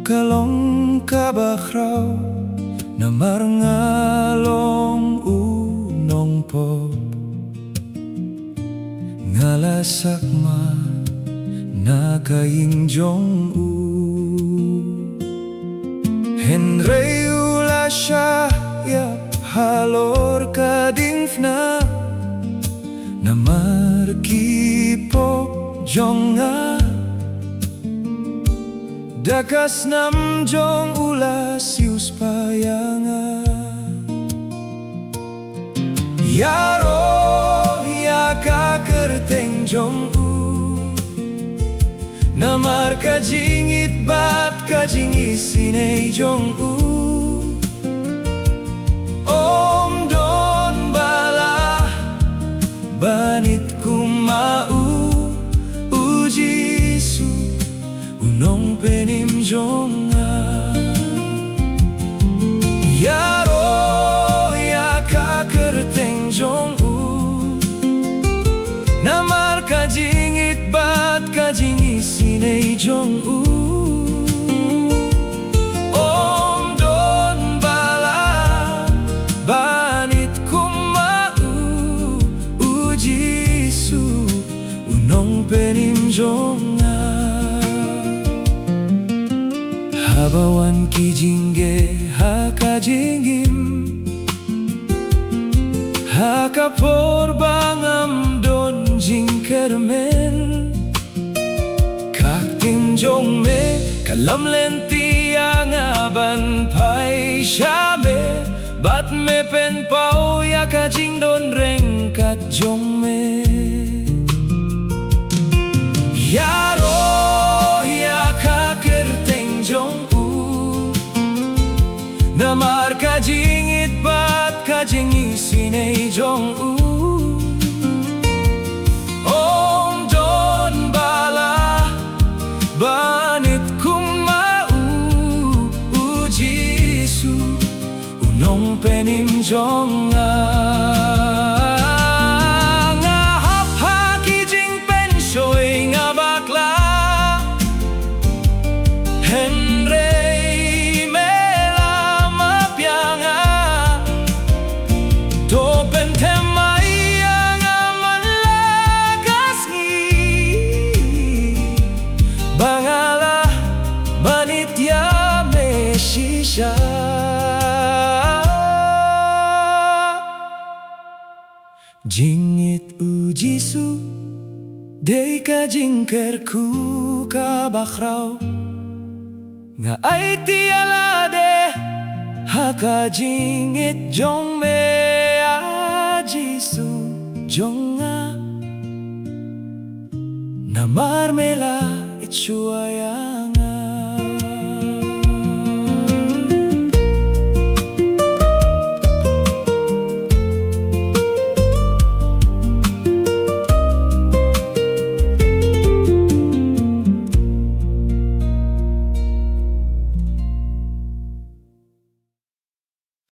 kalong kabakraw na marngalong unong pop ngalasakma na kaingjong Henry ula siya yap halor kadingfna na markipo jonga dakas nam jong ula sius payanga yaro ya kakerteng jong namar kajingit bat kajingi sinay jong om don bala banit kumau ujisu unong penim jonga yaro ya kakerteng jong namar kajingit bat kajingi sinay jong om don bala banit kumau ujisu unong penim jonga habawan kijingge hakajingim hakaporbangam don jingkermen kaktim jong me kalam lenti ang aban pai shabe bat me pen pau ya kajing don reng kat jong me yaro ya kakerteng jong namar kajingit bat kajingi sinay jong om don bala banit kumau ujisu unong penim jonga ngahap hakijing pensoy nga bakla Henry mela mapyanga topen temay ang manlagas bangala banit ya mesisya jingit ujisu dey ka jingker ku kabakraw nga ay tialade haka jingit jong me ajisu jonga na marmela itsuaya